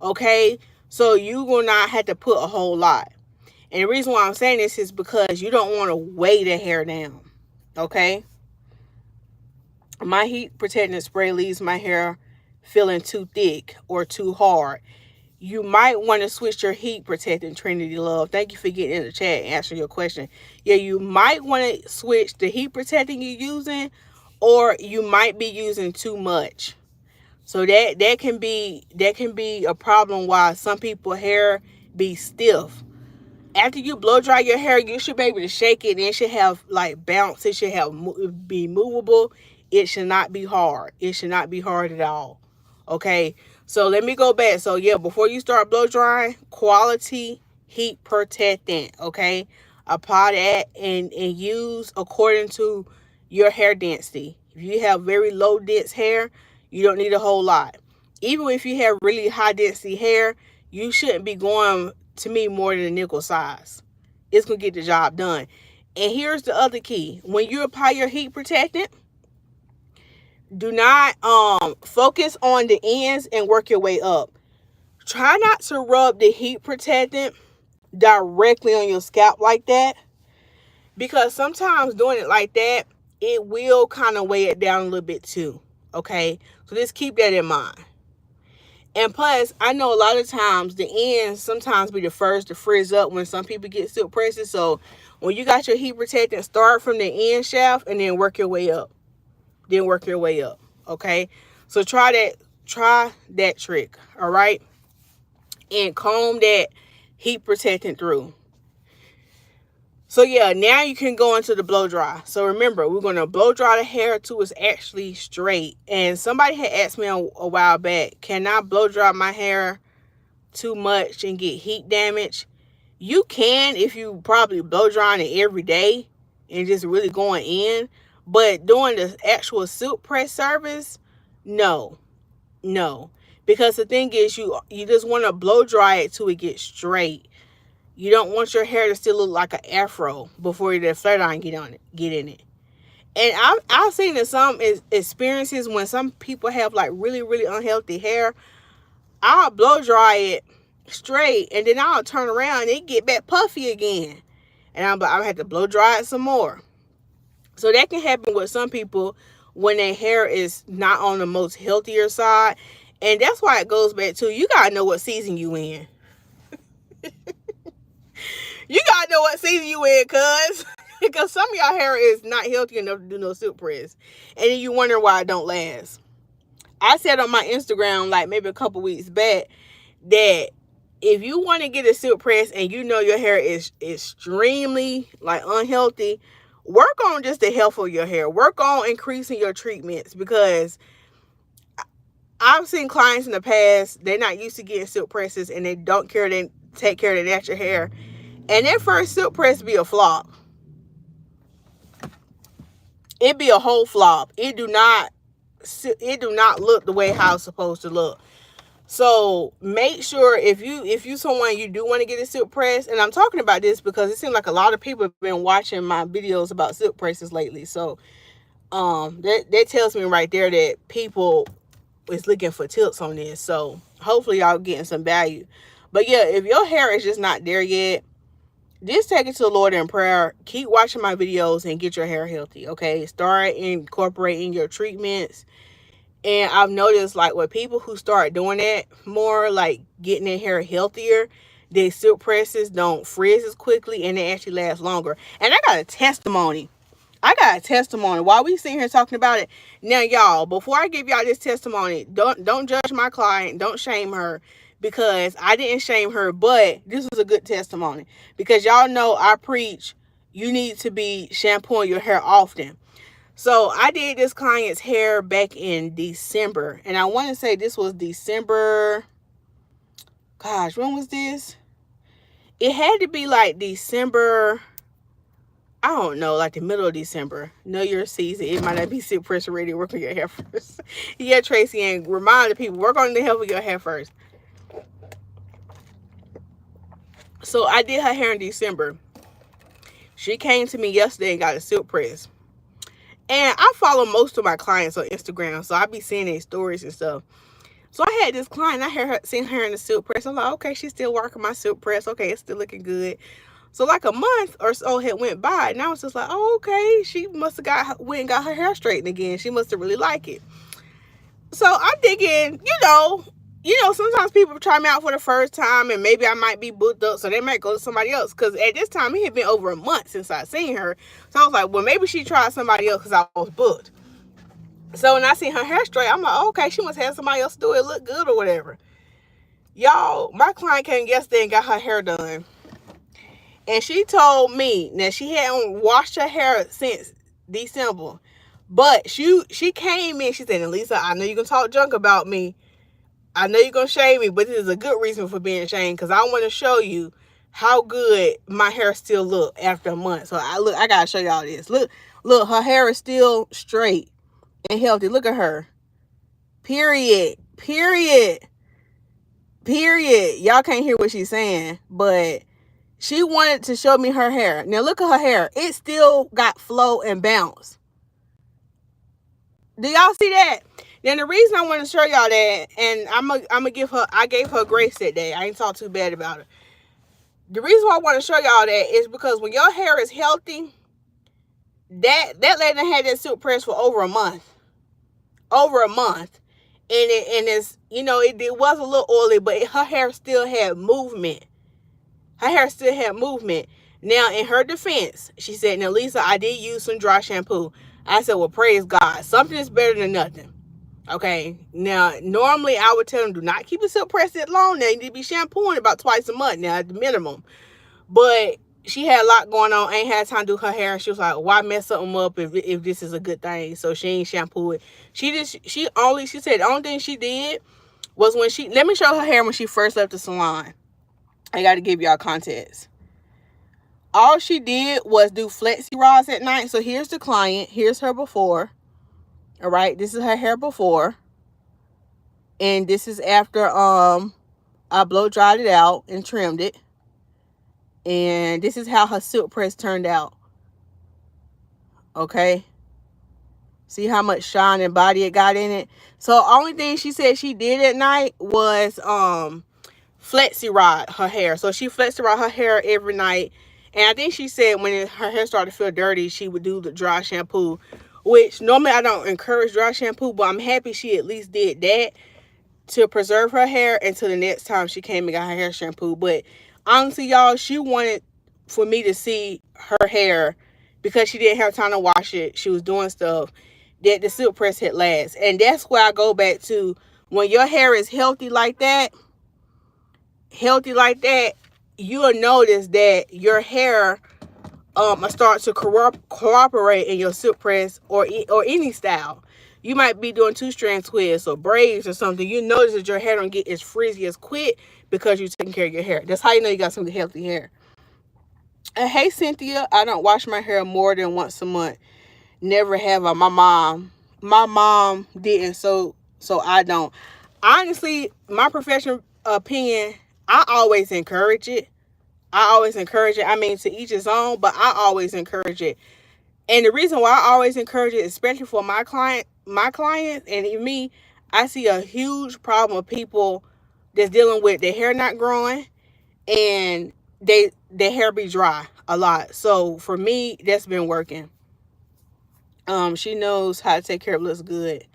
Okay? So you will not have to put a whole lot. And the reason why I'm saying this is because you don't want to weigh the hair down. Okay? My heat protectant spray leaves my hair feeling too thick or too hard. You might want to switch your heat protectant, Trinity Love. Thank you for getting in the chat and answering your question. Yeah, you might want to switch the heat protectant you're using, or you might be using too much. So that can be a problem why some people hair be stiff. After you blow dry your hair, you should be able to shake it, and it should have like bounce. It should have be movable. It should not be hard. It should not be hard at all. Okay, so let me go back. So yeah, before you start blow drying, quality heat protectant. Okay, apply that and use according to your hair density. If you have very low dense hair, you don't need a whole lot. Even if you have really high density hair, you shouldn't be going, to me, more than a nickel size. It's gonna get the job done. And here's the other key: when you apply your heat protectant, do not focus on the ends and work your way up. Try not to rub the heat protectant directly on your scalp like that, because sometimes doing it like that, it will kind of weigh it down a little bit too. Okay, so just keep that in mind. And plus, I know a lot of times the ends sometimes be the first to frizz up when some people get silk presses. So when you got your heat protectant, start from the end shaft and then work your way up. Then work your way up. Okay, so try that trick. All right, and comb that heat protectant through. So yeah, now you can go into the blow dry. So remember, we're going to blow dry the hair till it's actually straight. And somebody had asked me a while back, can I blow dry my hair too much and get heat damage? You can, if you probably blow drying it every day and just really going in. But doing the actual silk press service, no. Because the thing is, you just want to blow dry it till it gets straight. You don't want your hair to still look like an afro before the flat iron get in it. And I've seen in some experiences when some people have like really, really unhealthy hair, I'll blow dry it straight and then I'll turn around and it get back puffy again. And I'll have to blow dry it some more. So that can happen with some people when their hair is not on the most healthier side. And that's why it goes back to, you got to know what season you in. You gotta know what season you in, cuz. Because some of y'all hair is not healthy enough to do no silk press. And then you wonder why it don't last. I said on my Instagram, like maybe a couple weeks back, that if you want to get a silk press and you know your hair is extremely like unhealthy, work on just the health of your hair. Work on increasing your treatments, because I've seen clients in the past, they're not used to getting silk presses and they don't take care of their natural hair. And that first silk press be a flop. It be a whole flop. It do not look the way how it's supposed to look. So make sure if you someone you do want to get a silk press, and I'm talking about this because it seems like a lot of people have been watching my videos about silk presses lately. So that tells me right there that people is looking for tips on this. So hopefully y'all getting some value. But yeah, if your hair is just not there yet, just take it to the Lord in prayer. Keep watching my videos and get your hair healthy, okay? Start incorporating your treatments. And I've noticed, like, with people who start doing that more, like getting their hair healthier, their silk presses don't frizz as quickly and they actually last longer. And I got a testimony. While we sitting here talking about it. Now, y'all, before I give y'all this testimony, don't judge my client. Don't shame her, because I didn't shame her, but this was a good testimony. Because y'all know I preach you need to be shampooing your hair often. So I did this client's hair back in December. And I want to say this was December. Gosh, when was this? It had to be like December, I don't know, like the middle of December. Know your season. It might not be silk press ready. Work on your hair first. Yeah, Tracy, and remind the people, work on the health of your hair first. So I did her hair in December. She came to me yesterday and got a silk press. And I follow most of my clients on Instagram, so I be seeing their stories and stuff. So I had this client, seen her in the silk press. I'm like, okay, she's still working my silk press. Okay, it's still looking good. So like a month or so had went by, and I was just like, oh, okay, she must have went and got her hair straightened again. She must have really liked it. So I'm thinking, sometimes people try me out for the first time, and maybe I might be booked up, so they might go to somebody else. Because at this time, it had been over a month since I seen her. So I was like, well, maybe she tried somebody else because I was booked. So when I see her hair straight, I'm like, okay, she must have somebody else do it, look good or whatever. Y'all, my client came yesterday and got her hair done. And she told me that she hadn't washed her hair since December. But she came in, she said, Lisa, I know you can talk junk about me. I know you're going to shame me, but this is a good reason for being shamed, because I want to show you how good my hair still look after a month. So I got to show y'all this. Look, her hair is still straight and healthy. Look at her. Period. Y'all can't hear what she's saying, but she wanted to show me her hair. Now look at her hair. It still got flow and bounce. Do y'all see that? Then the reason I want to show y'all that, and I'm gonna give her, I gave her grace that day. I ain't talk too bad about her. The reason why I want to show y'all that is because when your hair is healthy, that lady had that silk press for over a month. And it's, you know, it was a little oily, but her hair still had movement. Now, in her defense, she said, now, Lisa, I did use some dry shampoo. I said, well, praise God. Something is better than nothing. Okay. Now, normally I would tell them, do not keep a silk press that long. Now, you need to be shampooing about twice a month now at the minimum. But she had a lot going on, ain't had time to do her hair. She was like, why mess something up if this is a good thing? So she ain't shampoo it. She said the only thing she did was when let me show her hair when she first left the salon. I got to give y'all context. All she did was do flexi rods at night. So here's the client. Here's her before. All right. This is her hair before. And this is after I blow dried it out and trimmed it. And this is how her silk press turned out. Okay. See how much shine and body it got in it. So only thing she said she did at night was flexi rod her hair. So she flexi rod her hair every night. And I think she said when her hair started to feel dirty, she would do the dry shampoo, which normally I don't encourage dry shampoo, but I'm happy she at least did that to preserve her hair until the next time she came and got her hair shampoo. But honestly, y'all, she wanted for me to see her hair because she didn't have time to wash it. She was doing stuff that the silk press had last. And that's where I go back to, when your hair is healthy like that, you'll notice that your hair start to cooperate in your silk press or any style. You might be doing 2-strand twists or braids or something. You notice that your hair don't get as frizzy as quick because you're taking care of your hair. That's how you know you got some healthy hair. And hey, Cynthia, I don't wash my hair more than once a month. Never have I. My mom didn't, so I don't. Honestly, my professional opinion, I always encourage it. I mean, to each his own, but I always encourage it. And the reason why I always encourage it, especially for my clients, and even me, I see a huge problem of people that's dealing with their hair not growing and their hair be dry a lot. So for me, that's been working. She knows how to take care of it. Looks good.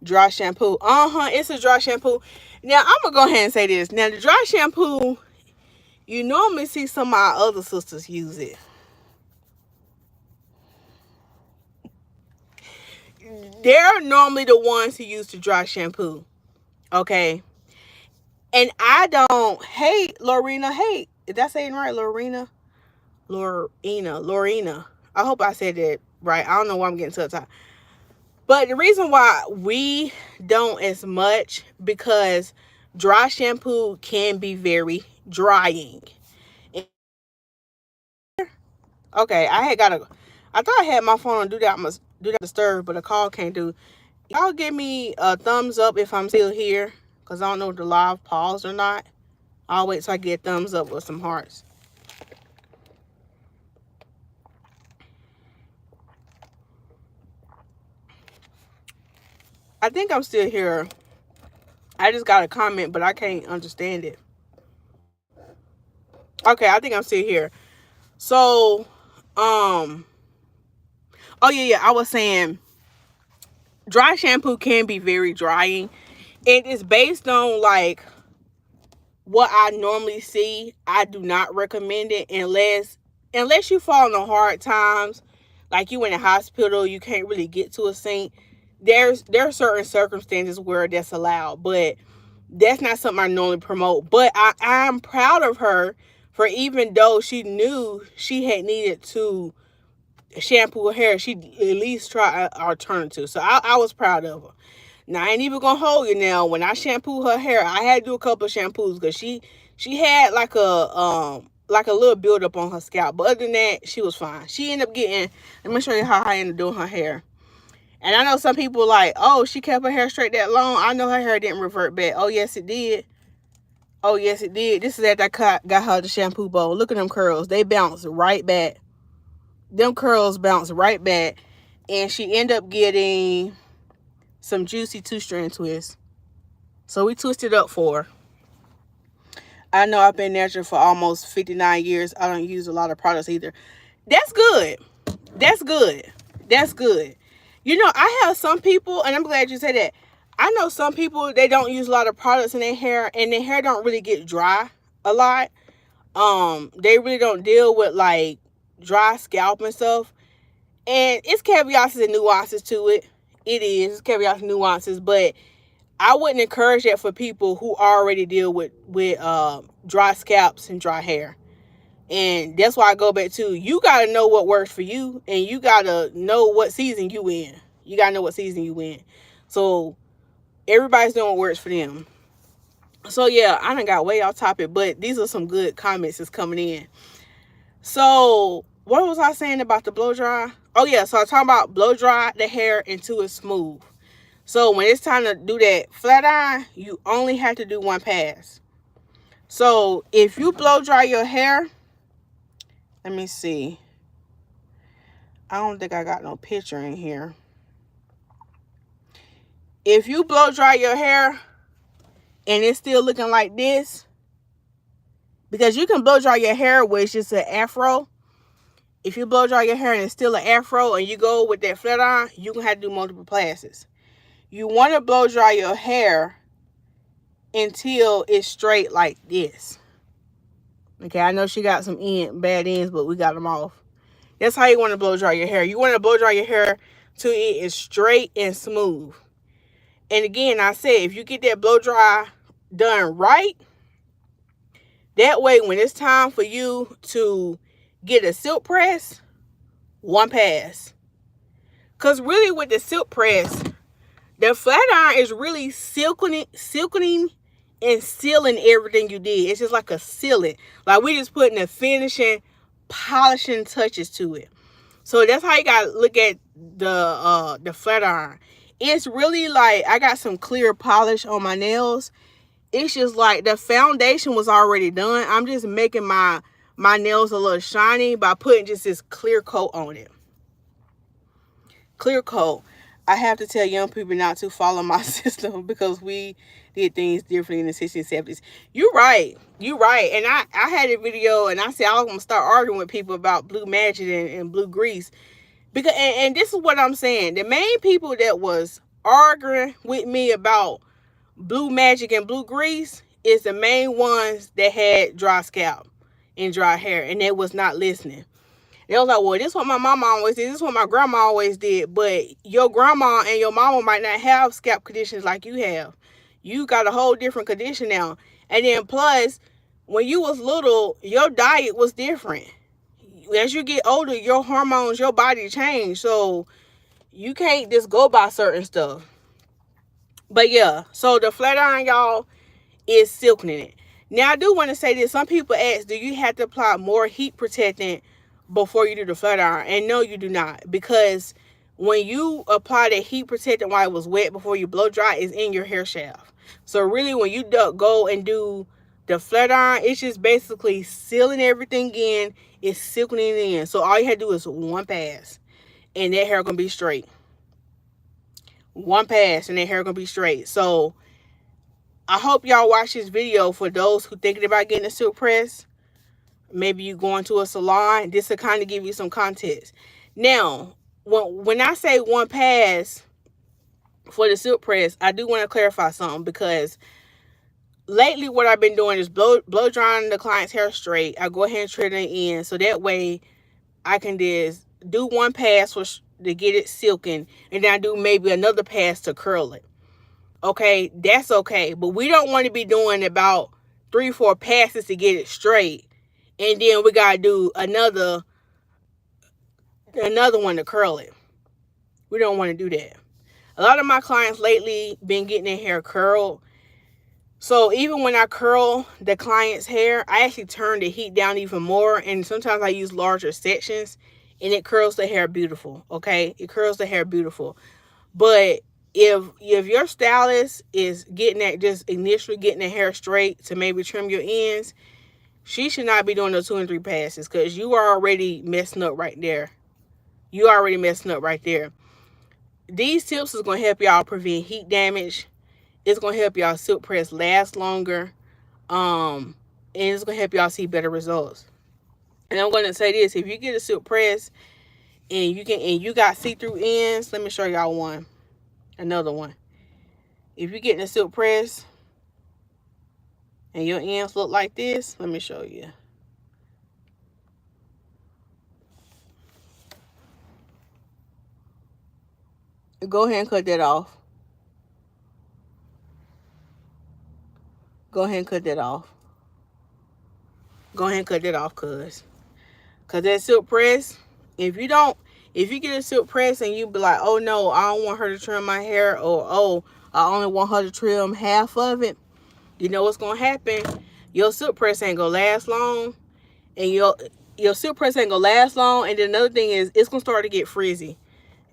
Dry shampoo. It's a dry shampoo. Now, I'm going to go ahead and say this. Now, the dry shampoo, you normally see some of our other sisters use it. They're normally the ones who use the dry shampoo. Okay. And I don't. Hey, Lorena. Hey, is that saying right? Lorena. I hope I said that right. I don't know why I'm getting so tired. But the reason why we don't as much, because dry shampoo can be very drying. Okay, I thought I had my phone on do not disturb, but a call can't do. Y'all give me a thumbs up if I'm still here, because I don't know if the live paused or not. I'll wait till I get thumbs up with some hearts. I think I'm still here. I just got a comment, but I can't understand it. Okay, I think I'm still here. So, oh yeah, I was saying dry shampoo can be very drying. It is based on like what I normally see. I do not recommend it unless you fall on hard times, like you in a hospital, you can't really get to a sink. there are certain circumstances where that's allowed, but that's not something I normally promote. But I'm proud of her for, even though she knew she had needed to shampoo her hair, she at least tried an alternative. So I was proud of her. Now I ain't even gonna hold you. Now when I shampoo her hair, I had to do a couple of shampoos because she had like a little buildup on her scalp. But other than that, she was fine. She ended up getting. Let me show you how I ended up doing her hair. And I know some people like, oh, she kept her hair straight that long. I know her hair didn't revert back. Oh yes, it did. Oh yes, it did. This is after I got her the shampoo bowl. Look at them curls. They bounce right back. Them curls bounce right back. And she ended up getting some juicy 2-strand twists. So we twisted up for her. I know I've been natural for almost 59 years. I don't use a lot of products either. That's good. That's good. That's good. You know, I have some people, and I'm glad you said that. I know some people, they don't use a lot of products in their hair, and their hair don't really get dry a lot. They really don't deal with like dry scalp and stuff. And it's caveats and nuances to it. It is caveats and nuances, but I wouldn't encourage that for people who already deal with dry scalps and dry hair. And that's why I go back to, you got to know what works for you, and you got to know what season you in. You got to know what season you in. So everybody's doing what works for them. So yeah, I done got way off topic, but these are some good comments that's coming in. So what was I saying about the blow dry? Oh yeah, so I'm talking about blow dry the hair until it's smooth. So when it's time to do that flat iron, you only have to do one pass. So if you blow dry your hair, let me see. I don't think I got no picture in here. If you blow dry your hair and it's still looking like this, because you can blow dry your hair where it's just an afro. If you blow dry your hair and it's still an afro and you go with that flat iron, you can have to do multiple passes. You want to blow dry your hair until it's straight like this. Okay, I know she got some bad ends, but we got them off. That's how you want to blow dry your hair. You want to blow dry your hair till it is straight and smooth. And again, I said, if you get that blow dry done right, that way when it's time for you to get a silk press, one pass. Because really with the silk press, the flat iron is really silkening and sealing everything you did. It's just like a sealant. Like we just putting the finishing, polishing touches to it. So that's how you gotta look at the flat iron. It's really like I got some clear polish on my nails. It's just like the foundation was already done. I'm just making my nails a little shiny by putting just this clear coat on it. Clear coat. I have to tell young people not to follow my system because we did things differently in the 60s and 70s. You're right. You're right. And I had a video and I said I was going to start arguing with people about blue magic and blue grease. Because and this is what I'm saying. The main people that was arguing with me about blue magic and blue grease is the main ones that had dry scalp and dry hair. And they was not listening. They was like, well, this is what my mama always did. This is what my grandma always did. But your grandma and your mama might not have scalp conditions like you have. You got a whole different condition now. And then plus, when you was little, your diet was different. As you get older, your hormones, your body change. So you can't just go by certain stuff. But yeah, so the flat iron, y'all, is silkening it. Now, I do want to say this. Some people ask, do you have to apply more heat protectant before you do the flat iron? And no, you do not, because when you apply the heat protectant while it was wet before you blow dry, it's in your hair shaft. So really when you go and do the flat iron, it's just basically sealing everything in, it's silkening it in. So all you have to do is one pass and that hair gonna be straight. One pass and that hair gonna be straight. So I hope y'all watch this video. For those who thinking about getting a silk press, maybe you going to a salon, this will kind of give you some context. Now, when I say one pass for the silk press, I do want to clarify something, because lately what I've been doing is blow drying the client's hair straight. I go ahead and trim it in, so that way I can just do one pass to get it silken, and then I do maybe another pass to curl it. Okay, that's okay. But we don't want to be doing about 3-4 passes to get it straight, and then we gotta do another one to curl it. We don't want to do that. A lot of my clients lately been getting their hair curled. So even when I curl the client's hair, I actually turn the heat down even more. And sometimes I use larger sections, and it curls the hair beautiful. Okay, it curls the hair beautiful. But if your stylist is getting that, just initially getting the hair straight to maybe trim your ends, she should not be doing those 2 and 3 passes, because you are already messing up right there. You already messing up right there. These tips is going to help y'all prevent heat damage. It's going to help y'all silk press last longer. And it's going to help y'all see better results. And I'm going to say this: if you get a silk press and you got see-through ends, let me show y'all another one. If you're getting a silk press and your ends look like this, let me show you. Go ahead and cut that off. Go ahead and cut that off. Go ahead and cut that off, cuz that silk press, if you get a silk press and you be like, oh no, I don't want her to trim my hair, or oh, I only want her to trim half of it, you know what's gonna happen? Your silk press ain't gonna last long, and your silk press ain't gonna last long. And then another thing is, it's gonna start to get frizzy.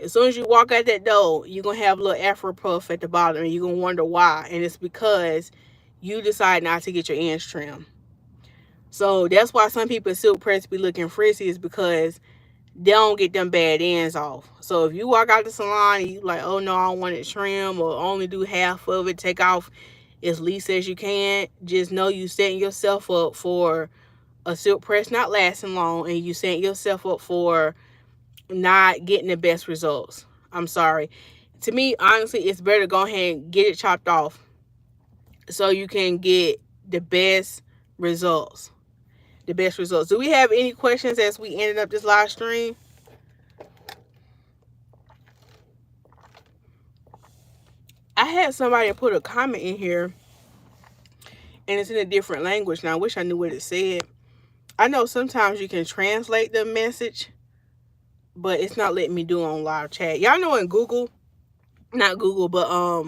As soon as you walk out that door, you're gonna have a little afro puff at the bottom, and you're gonna wonder why. And it's because you decide not to get your ends trimmed. So that's why some people silk press be looking frizzy, is because they don't get them bad ends off. So if you walk out the salon and you like, oh no, I don't want it trimmed, or only do half of it, take off as least as you can, just know you setting yourself up for a silk press not lasting long, and you setting yourself up for not getting the best results. I'm sorry. To me, honestly, it's better to go ahead and get it chopped off so you can get the best results. The best results. Do we have any questions as we ended up this live stream? I had somebody put a comment in here, and it's in a different language. Now, I wish I knew what it said. I know sometimes you can translate the message, but it's not letting me do it on live chat. Y'all know in Google, not Google, but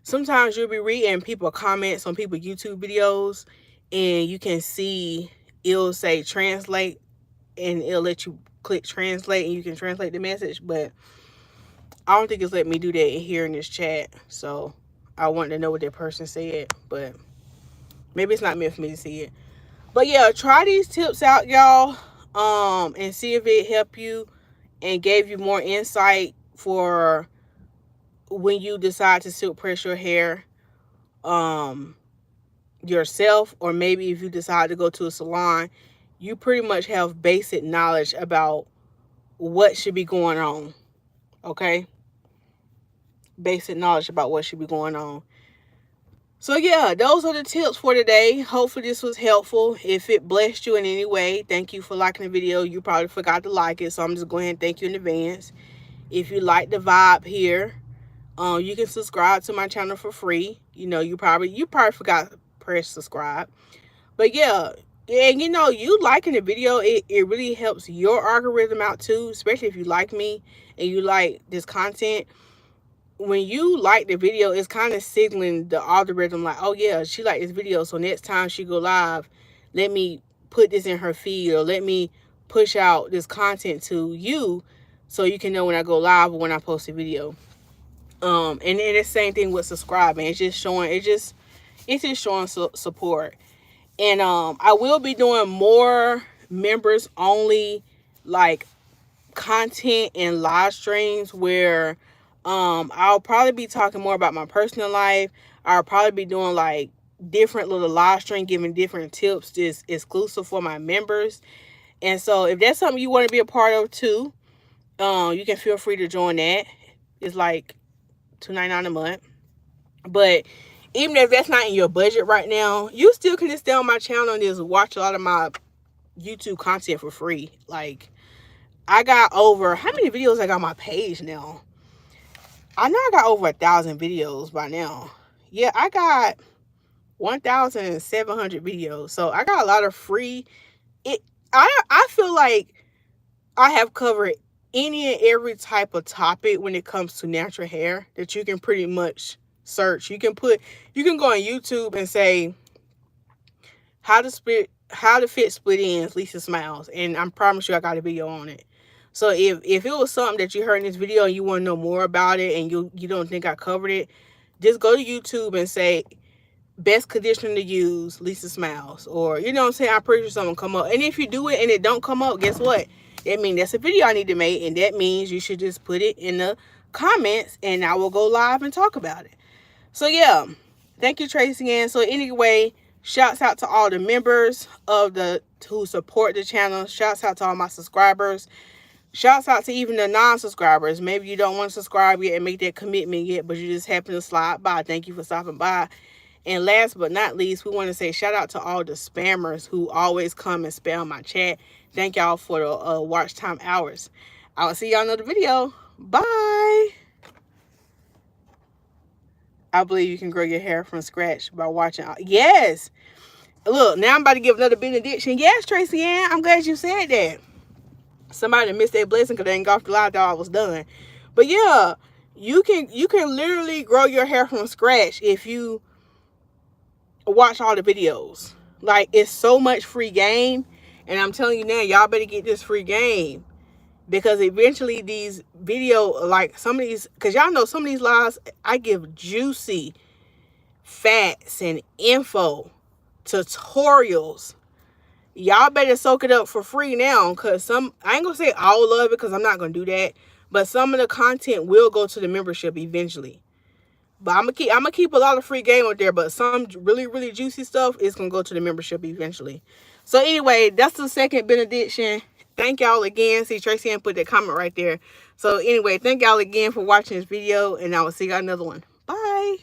sometimes you'll be reading people comments on people's YouTube videos, and you can see it'll say translate, and it'll let you click translate, and you can translate the message. But I don't think it's letting me do that in here in this chat. So I wanted to know what that person said, but maybe it's not meant for me to see it. But yeah, try these tips out, y'all, and see if it helped you and gave you more insight for when you decide to silk press your hair yourself, or maybe if you decide to go to a salon, you pretty much have basic knowledge about what should be going on. Okay, basic knowledge about what should be going on. So yeah, those are the tips for today. Hopefully this was helpful. If it blessed you in any way, thank you for liking the video. You probably forgot to like it, so I'm just going ahead and thank you in advance. If you like the vibe here, you can subscribe to my channel for free. You know, you probably forgot to press subscribe. But yeah, and you know, you liking the video, it really helps your algorithm out too, especially if you like me and you like this content. When you like the video, it's kind of signaling the algorithm like, oh yeah, she liked this video, so next time she go live, let me put this in her feed, or let me push out this content to you so you can know when I go live or when I post a video. And then the same thing with subscribing. It's just showing support. And I will be doing more members only like content and live streams where I'll probably be talking more about my personal life. I'll probably be doing like different little live stream, giving different tips just exclusive for my members. And so if that's something you want to be a part of too, you can feel free to join that. It's like $2.99 a month. But even if that's not in your budget right now, you still can just stay on my channel and just watch a lot of my YouTube content for free. Like, I got over, how many videos I got on my page now? I know I got over 1,000 videos by now. Yeah, I got 1,700 videos. So I got a lot of free. I feel like I have covered any and every type of topic when it comes to natural hair that you can pretty much search. You can go on YouTube and say how to fit split ends, Lisa Smilez, and I promise you I got a video on it. So if it was something that you heard in this video and you want to know more about it and you don't think I covered it, just go to YouTube and say best conditioner to use, Lisa Smilez, or you know what I'm saying, I'm pretty sure something come up. And if you do it and it don't come up, guess what? That means that's a video I need to make, and that means you should just put it in the comments and I will go live and talk about it. So yeah, thank you, Tracy Ann. So anyway, shouts out to all the members who support the channel. Shouts out to all my subscribers. Shouts out to even the non-subscribers. Maybe you don't want to subscribe yet and make that commitment yet, but you just happen to slide by. Thank you for stopping by. And last but not least, we want to say shout out to all the spammers who always come and spam my chat. Thank y'all for the watch time hours. I will see y'all in another video. Bye. I believe you can grow your hair from scratch by watching. Yes. Look, now I'm about to give another benediction. Yes, Tracy Ann, I'm glad you said that. Somebody missed that blessing because they ain't got off the line. I thought I was done. But yeah, you can literally grow your hair from scratch if you watch all the videos. Like, it's so much free game, and I'm telling you now, y'all better get this free game, because eventually these video, like some of these, because y'all know some of these lives I give juicy facts and info, tutorials. Y'all better soak it up for free now, because I ain't gonna say all of it because I'm not gonna do that, but some of the content will go to the membership eventually. But I'm gonna keep a lot of free game out there, but some really, really juicy stuff is gonna go to the membership eventually. So anyway, that's the second benediction. Thank y'all again. See, Tracy Ann put that comment right there. So anyway, thank y'all again for watching this video, and I will see y'all another one. Bye.